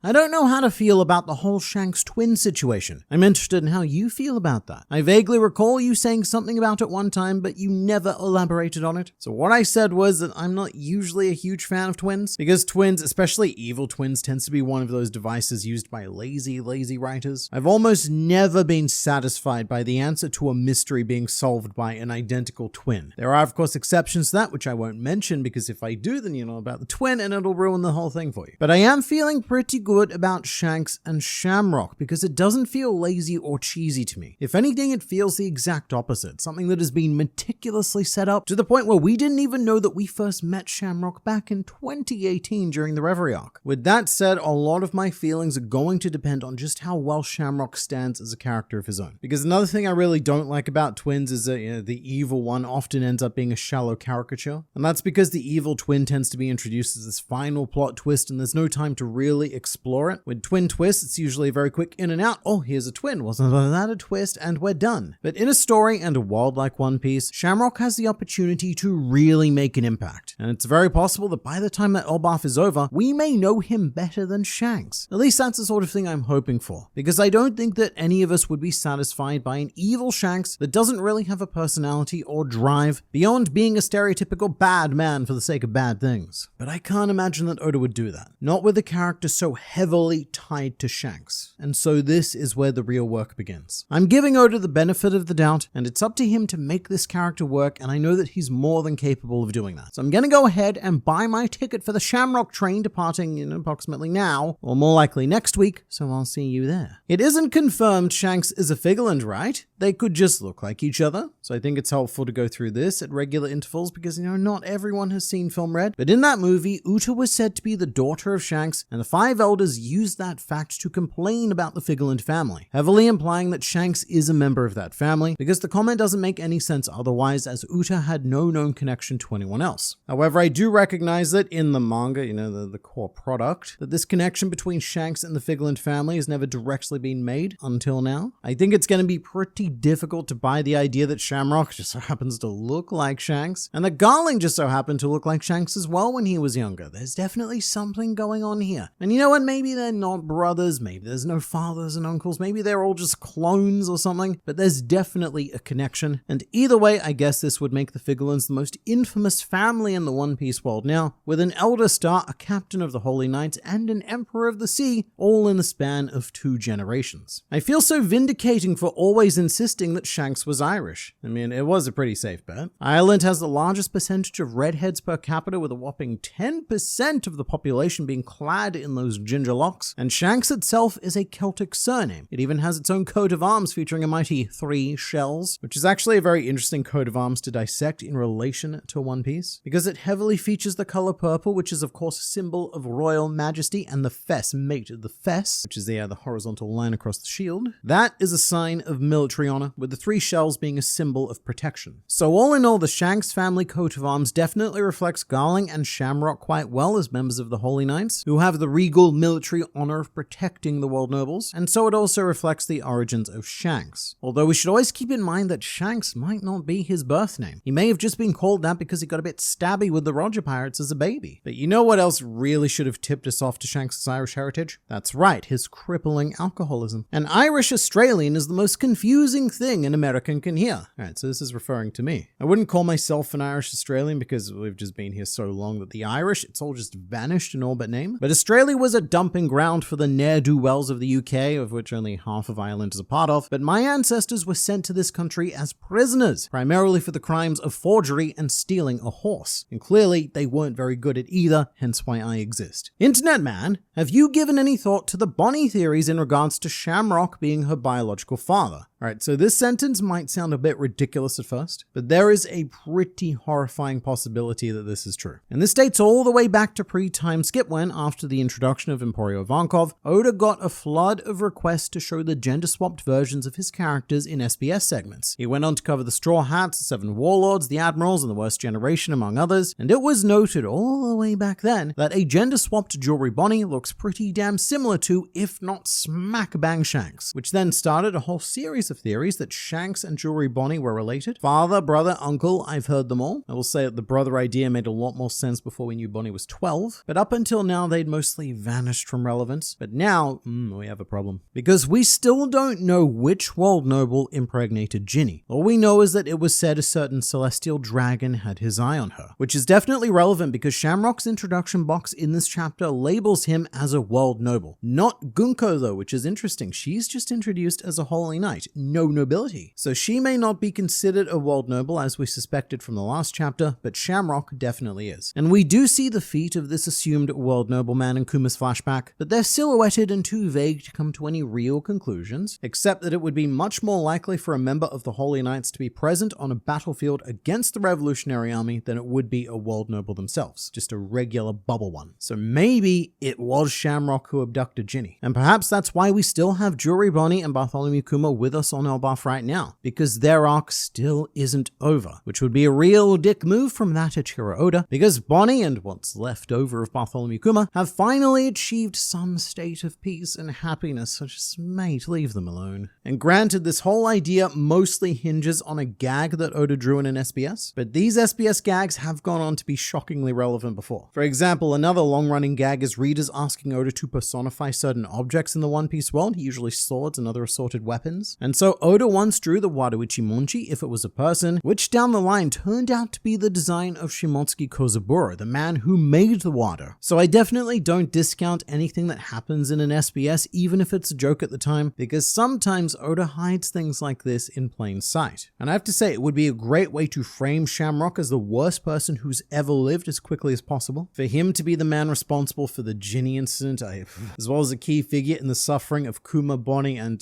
I don't know how to feel about the whole Shanks twin situation. I'm interested in how you feel about that. I vaguely recall you saying something about it one time, but you never elaborated on it. So what I said was that I'm not usually a huge fan of twins, because twins, especially evil twins, tends to be one of those devices used by lazy writers. I've almost never been satisfied by the answer to a mystery being solved by an identical twin. There are, of course, exceptions to that, which I won't mention, because if I do, then you know about the twin and it'll ruin the whole thing for you. But I am feeling pretty good about Shanks and Shamrock, because it doesn't feel lazy or cheesy to me. If anything, it feels the exact opposite, something that has been meticulously set up to the point where we didn't even know that we first met Shamrock back in 2018 during the Reverie arc. With that said, a lot of my feelings are going to depend on just how well Shamrock stands as a character of his own. Because another thing I really don't like about twins is that the evil one often ends up being a shallow caricature, and that's because the evil twin tends to be introduced as this final plot twist and there's no time to really explore it. With twin twists, it's usually a very quick in and out. Oh, here's a twin. Wasn't that a twist? And we're done. But in a story and a world like One Piece, Shamrock has the opportunity to really make an impact. And it's very possible that by the time that Elbaf is over, we may know him better than Shanks. At least that's the sort of thing I'm hoping for. Because I don't think that any of us would be satisfied by an evil Shanks that doesn't really have a personality or drive beyond being a stereotypical bad man for the sake of bad things. But I can't imagine that Oda would do that. Not with a character so heavily tied to Shanks. And so this is where the real work begins. I'm giving Oda the benefit of the doubt, and it's up to him to make this character work, and I know that he's more than capable of doing that. So I'm gonna go ahead and buy my ticket for the Shamrock train departing in approximately now, or more likely next week, so I'll see you there. It isn't confirmed Shanks is a Figarland, right? They could just look like each other, so I think it's helpful to go through this at regular intervals because, not everyone has seen Film Red. But in that movie, Uta was said to be the daughter of Shanks, and the Five Elders used that fact to complain about the Figarland family, heavily implying that Shanks is a member of that family, because the comment doesn't make any sense otherwise, as Uta had no known connection to anyone else. However, I do recognize that in the manga, the core product, that this connection between Shanks and the Figarland family has never directly been made until now. I think it's going to be pretty difficult to buy the idea that Shamrock just so happens to look like Shanks, and that Garling just so happened to look like Shanks as well when he was younger. There's definitely something going on here. And you know what? Maybe they're not brothers, maybe there's no fathers and uncles, maybe they're all just clones or something, but there's definitely a connection. And either way, I guess this would make the Figarlands the most infamous family in the One Piece world now, with an Elder Star, a captain of the Holy Knights, and an Emperor of the Sea, all in the span of 2 generations. I feel so vindicating for always insisting that Shanks was Irish. I mean, it was a pretty safe bet. Ireland has the largest percentage of redheads per capita, with a whopping 10% of the population being clad in those ginger locks, and Shanks itself is a Celtic surname. It even has its own coat of arms featuring a mighty 3 shells, which is actually a very interesting coat of arms to dissect in relation to One Piece, because it heavily features the color purple, which is of course a symbol of royal majesty, and the fess, mate, the fess, which is the horizontal line across the shield, that is a sign of military honor, with the 3 shells being a symbol of protection. So all in all, the Shanks family coat of arms definitely reflects Garling and Shamrock quite well as members of the Holy Knights, who have the regal military honor of protecting the world nobles, and so it also reflects the origins of Shanks. Although we should always keep in mind that Shanks might not be his birth name. He may have just been called that because he got a bit stabby with the Roger Pirates as a baby. But you know what else really should have tipped us off to Shanks' Irish heritage? That's right, his crippling alcoholism. An Irish Australian is the most confusing thing an American can hear. Alright, so this is referring to me. I wouldn't call myself an Irish Australian because we've just been here so long that the Irish, it's all just vanished in all but name. But Australia was a dumping ground for the ne'er-do-wells of the UK, of which only half of Ireland is a part of. But my ancestors were sent to this country as prisoners, primarily for the crimes of forgery and stealing a horse. And clearly, they weren't very good at either, hence why I exist. Internet man, have you given any thought to the Bonney theories in regards to Shamrock being her biological father? Alright, so this sentence might sound a bit ridiculous at first, but there is a pretty horrifying possibility that this is true. And this dates all the way back to pre-time skip when, after the introduction of Emporio Ivankov, Oda got a flood of requests to show the gender-swapped versions of his characters in SBS segments. He went on to cover the Straw Hats, the 7 Warlords, the Admirals, and the Worst Generation, among others, and it was noted all the way back then that a gender-swapped Jewelry Bonney looks pretty damn similar to, if not smack bang Shanks, which then started a whole series database of theories that Shanks and Jewelry Bonney were related. Father, brother, uncle, I've heard them all. I will say that the brother idea made a lot more sense before we knew Bonney was 12, but up until now they'd mostly vanished from relevance. But now, we have a problem. Because we still don't know which world noble impregnated Ginny. All we know is that it was said a certain celestial dragon had his eye on her, which is definitely relevant because Shamrock's introduction box in this chapter labels him as a world noble. Not Goko though, which is interesting. She's just introduced as a holy knight, no nobility. So she may not be considered a world noble as we suspected from the last chapter, but Shamrock definitely is. And we do see the feet of this assumed world nobleman in Kuma's flashback, but they're silhouetted and too vague to come to any real conclusions, except that it would be much more likely for a member of the Holy Knights to be present on a battlefield against the Revolutionary Army than it would be a world noble themselves, just a regular bubble one. So maybe it was Shamrock who abducted Ginny. And perhaps that's why we still have Jewelry Bonney and Bartholomew Kuma with us on Elbaf right now, because their arc still isn't over, which would be a real dick move from that Ichiro Oda, because Bonney and what's left over of Bartholomew Kuma have finally achieved some state of peace and happiness, so just mate, leave them alone. And granted, this whole idea mostly hinges on a gag that Oda drew in an SBS, but these SBS gags have gone on to be shockingly relevant before. For example, another long-running gag is readers asking Oda to personify certain objects in the One Piece world, usually swords and other assorted weapons. And so Oda once drew the Wadoichi Monchi if it was a person, which down the line turned out to be the design of Shimotsuki Kozaburo, the man who made the Wado. So I definitely don't discount anything that happens in an SBS, even if it's a joke at the time, because sometimes Oda hides things like this in plain sight. And I have to say, it would be a great way to frame Shamrock as the worst person who's ever lived as quickly as possible. For him to be the man responsible for the Ginny incident, as well as a key figure in the suffering of Kuma, Bonney, and,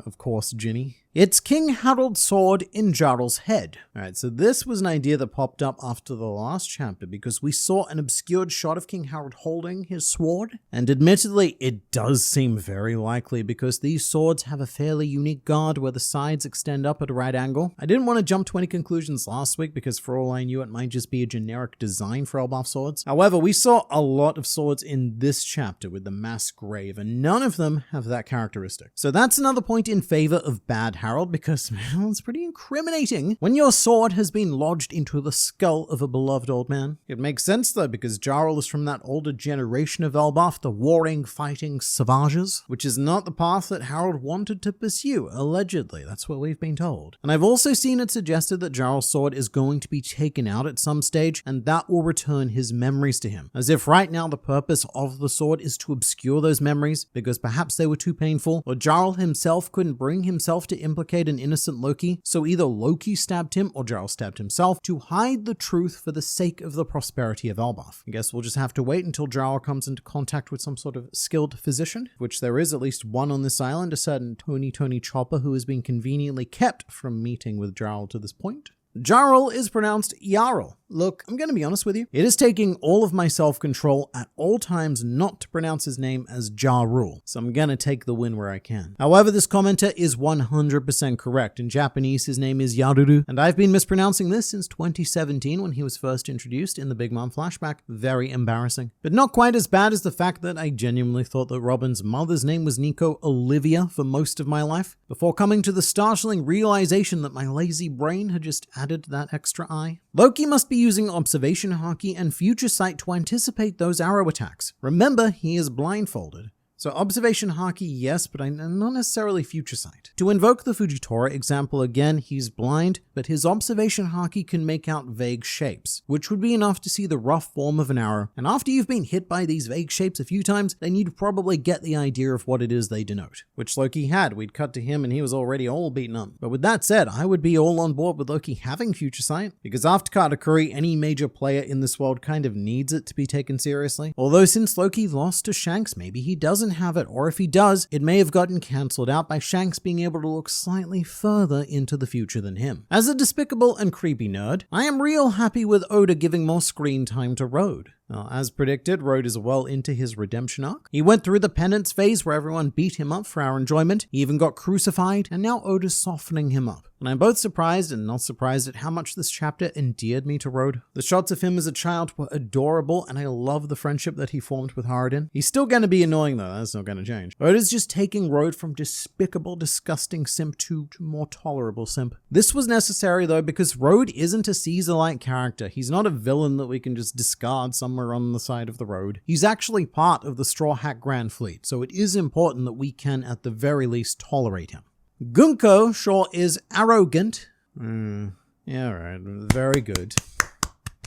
of course, Ginny. It's King Harold's sword in Jarl's head. Alright, so this was an idea that popped up after the last chapter because we saw an obscured shot of King Harold holding his sword, and admittedly it does seem very likely because these swords have a fairly unique guard where the sides extend up at a right angle. I didn't want to jump to any conclusions last week because for all I knew it might just be a generic design for Elbaf swords. However, we saw a lot of swords in this chapter with the mass grave, and none of them have that characteristic. So that's another point in favor of bad Harold, because well, it's pretty incriminating when your sword has been lodged into the skull of a beloved old man. It makes sense though, because Jarl is from that older generation of Elbaf, the warring, fighting savages, which is not the path that Harold wanted to pursue, allegedly. That's what we've been told. And I've also seen it suggested that Jarl's sword is going to be taken out at some stage, and that will return his memories to him. As if right now the purpose of the sword is to obscure those memories, because perhaps they were too painful, or Jarl himself couldn't bring himself to implicate an innocent Loki, so either Loki stabbed him or Jarl stabbed himself to hide the truth for the sake of the prosperity of Elbaf. I guess we'll just have to wait until Jarl comes into contact with some sort of skilled physician, which there is at least one on this island, a certain Tony Chopper, who has been conveniently kept from meeting with Jarl to this point. Jarl is pronounced Jarl. Look, I'm going to be honest with you. It is taking all of my self-control at all times not to pronounce his name as Ja Rule, so I'm going to take the win where I can. However, this commenter is 100% correct. In Japanese, his name is Yaruru, and I've been mispronouncing this since 2017 when he was first introduced in the Big Mom flashback. Very embarrassing. But not quite as bad as the fact that I genuinely thought that Robin's mother's name was Nico Olivia for most of my life, before coming to the startling realization that my lazy brain had just added that extra I. Loki must be using observation haki and future sight to anticipate those arrow attacks. Remember, he is blindfolded. So observation haki, yes, but not necessarily future sight. To invoke the Fujitora example again, he's blind, but his observation haki can make out vague shapes, which would be enough to see the rough form of an arrow. And after you've been hit by these vague shapes a few times, then you'd probably get the idea of what it is they denote, which Loki had. We'd cut to him and he was already all beaten up. But with that said, I would be all on board with Loki having future sight, because after Katakuri, any major player in this world kind of needs it to be taken seriously. Although since Loki lost to Shanks, maybe he doesn't have it, or if he does, it may have gotten cancelled out by Shanks being able to look slightly further into the future than him. As a despicable and creepy nerd, I am real happy with Oda giving more screen time to Road. Well, as predicted, Road is well into his redemption arc. He went through the penance phase where everyone beat him up for our enjoyment. He even got crucified, and now Oda's softening him up. And I'm both surprised and not surprised at how much this chapter endeared me to Road. The shots of him as a child were adorable, and I love the friendship that he formed with Harden. He's still going to be annoying though, that's not going to change. Oda's just taking Road from despicable, disgusting simp to more tolerable simp. This was necessary though because Road isn't a Caesar-like character. He's not a villain that we can just discard somewhere on the side of the road. He's actually part of the Straw Hat Grand Fleet, so it is important that we can at the very least tolerate him. Goko sure is arrogant. Yeah, right. Very good.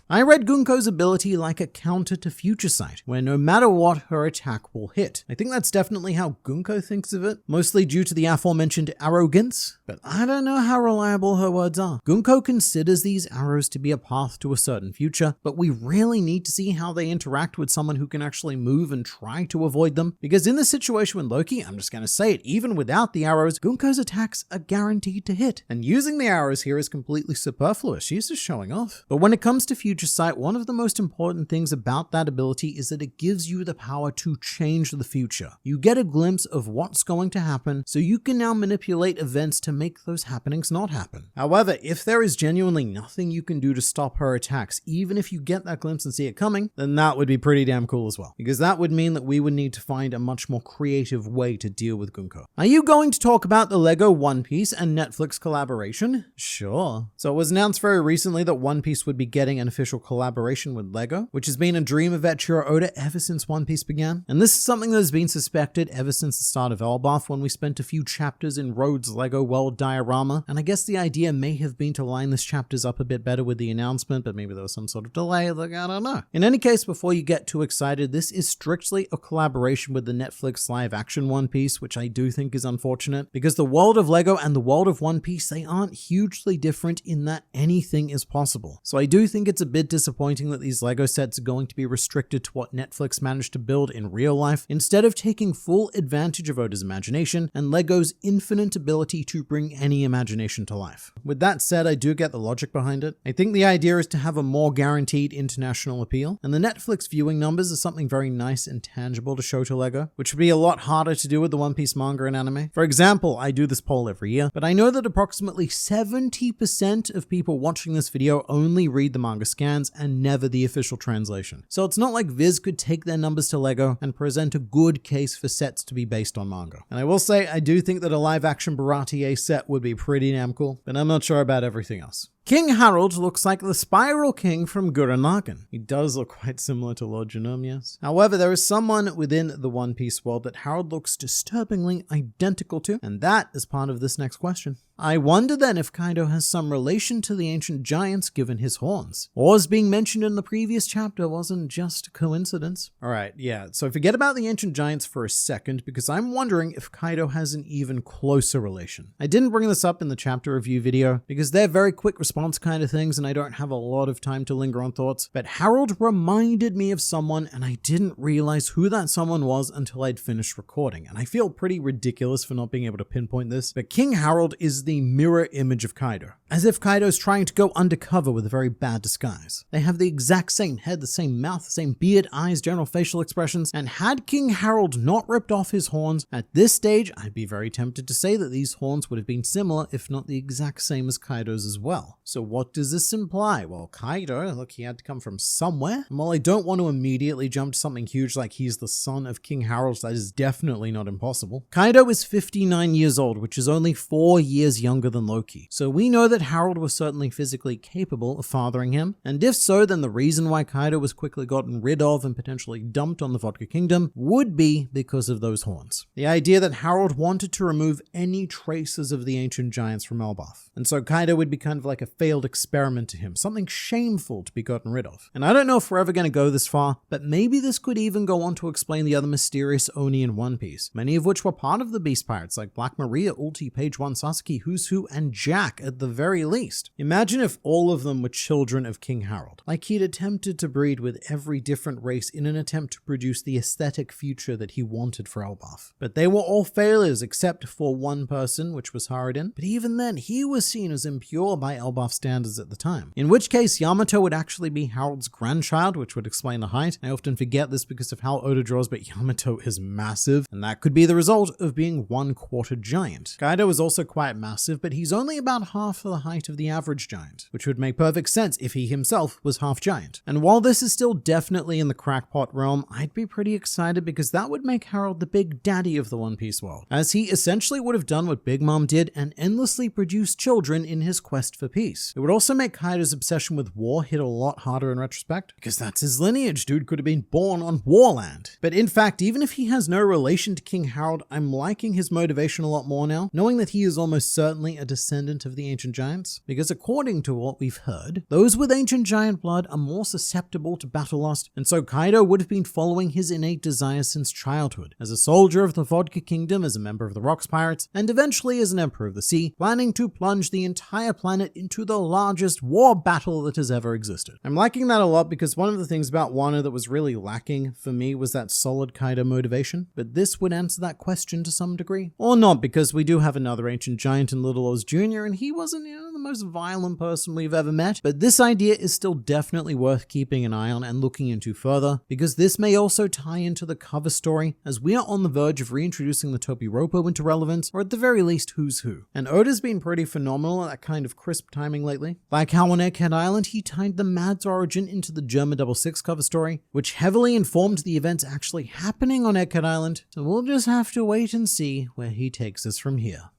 I read Gunko's ability like a counter to Future Sight, where no matter what, her attack will hit. I think that's definitely how Gunko thinks of it, mostly due to the aforementioned arrogance, but I don't know how reliable her words are. Gunko considers these arrows to be a path to a certain future, but we really need to see how they interact with someone who can actually move and try to avoid them, because in the situation with Loki, I'm just going to say it, even without the arrows, Gunko's attacks are guaranteed to hit, and using the arrows here is completely superfluous. She's just showing off. But when it comes to Future Sight, one of the most important things about that ability is that it gives you the power to change the future. You get a glimpse of what's going to happen, so you can now manipulate events to make those happenings not happen. However, if there is genuinely nothing you can do to stop her attacks, even if you get that glimpse and see it coming, then that would be pretty damn cool as well, because that would mean that we would need to find a much more creative way to deal with Gunko. Are you going to talk about the Lego One Piece and Netflix collaboration? Sure. So it was announced very recently that One Piece would be getting an official collaboration with Lego, which has been a dream of Eiichiro Oda ever since One Piece began. And this is something that has been suspected ever since the start of Elbaf, when we spent a few chapters in Road's Lego World diorama. And I guess the idea may have been to line this chapters up a bit better with the announcement, but maybe there was some sort of delay, like I don't know. In any case, before you get too excited, this is strictly a collaboration with the Netflix live action One Piece, which I do think is unfortunate, because the world of Lego and the world of One Piece, they aren't hugely different in that anything is possible. So I do think it's a bit disappointing that these Lego sets are going to be restricted to what Netflix managed to build in real life, instead of taking full advantage of Oda's imagination and Lego's infinite ability to bring any imagination to life. With that said, I do get the logic behind it. I think the idea is to have a more guaranteed international appeal, and the Netflix viewing numbers are something very nice and tangible to show to Lego, which would be a lot harder to do with the One Piece manga and anime. For example, I do this poll every year, but I know that approximately 70% of people watching this video only read the manga scans and never the official translation. So it's not like Viz could take their numbers to Lego and present a good case for sets to be based on manga. And I will say, I do think that a live action Baratie set would be pretty damn cool, but I'm not sure about everything else. King Harold looks like the Spiral King from Gurren Lagann. He does look quite similar to Lord Genome, yes. However, there is someone within the One Piece world that Harold looks disturbingly identical to, and that is part of this next question. I wonder then if Kaido has some relation to the ancient giants given his horns, or as being mentioned in the previous chapter wasn't just a coincidence. Alright, yeah, so forget about the ancient giants for a second, because I'm wondering if Kaido has an even closer relation. I didn't bring this up in the chapter review video, because they're very quick response kind of things and I don't have a lot of time to linger on thoughts, but Harold reminded me of someone and I didn't realize who that someone was until I'd finished recording, and I feel pretty ridiculous for not being able to pinpoint this, but King Harold is the mirror image of Kaido, as if Kaido's trying to go undercover with a very bad disguise. They have the exact same head, the same mouth, the same beard, eyes, general facial expressions, and had King Harold not ripped off his horns, at this stage I'd be very tempted to say that these horns would have been similar, if not the exact same as Kaido's as well. So what does this imply? Well, Kaido, look, he had to come from somewhere, and while I don't want to immediately jump to something huge like he's the son of King Harold, that is definitely not impossible. Kaido is 59 years old, which is only 4 years younger than Loki. So we know that Harold was certainly physically capable of fathering him, and if so, then the reason why Kaido was quickly gotten rid of and potentially dumped on the Vodka Kingdom would be because of those horns. The idea that Harold wanted to remove any traces of the ancient giants from Elbaf, and so Kaido would be kind of like a failed experiment to him, something shameful to be gotten rid of. And I don't know if we're ever going to go this far, but maybe this could even go on to explain the other mysterious Oni in One Piece, many of which were part of the Beast Pirates, like Black Maria, Ulti, Page 1, Sasuke, Who's Who, and Jack at the very least. Imagine if all of them were children of King Harold, like he'd attempted to breed with every different race in an attempt to produce the aesthetic future that he wanted for Elbaf. But they were all failures except for one person, which was Harden, but even then he was seen as impure by Elbaf buff standards at the time. In which case, Yamato would actually be Harold's grandchild, which would explain the height. I often forget this because of how Oda draws, but Yamato is massive, and that could be the result of being 1/4 giant. Kaido is also quite massive, but he's only about half the height of the average giant, which would make perfect sense if he himself was half giant. And while this is still definitely in the crackpot realm, I'd be pretty excited because that would make Harold the big daddy of the One Piece world, as he essentially would have done what Big Mom did and endlessly produced children in his quest for peace. It would also make Kaido's obsession with war hit a lot harder in retrospect, because that's his lineage. Dude could have been born on Warland. But in fact, even if he has no relation to King Harold, I'm liking his motivation a lot more now, knowing that he is almost certainly a descendant of the ancient giants, because according to what we've heard, those with ancient giant blood are more susceptible to battle lust, and so Kaido would have been following his innate desire since childhood, as a soldier of the Vodka Kingdom, as a member of the Rocks Pirates, and eventually as an Emperor of the Sea, planning to plunge the entire planet into the largest war battle that has ever existed. I'm liking that a lot because one of the things about Wano that was really lacking for me was that solid Kaido motivation, but this would answer that question to some degree. Or not, because we do have another ancient giant in Little Oz Jr., and he wasn't, the most violent person we've ever met, but this idea is still definitely worth keeping an eye on and looking into further, because this may also tie into the cover story, as we are on the verge of reintroducing the Topiropo into relevance, or at the very least, who's who. And Oda's been pretty phenomenal at that kind of crisp timing lately. Like how on Egghead Island, he tied the Mads origin into the Germa 66 cover story, which heavily informed the events actually happening on Egghead Island, so we'll just have to wait and see where he takes us from here.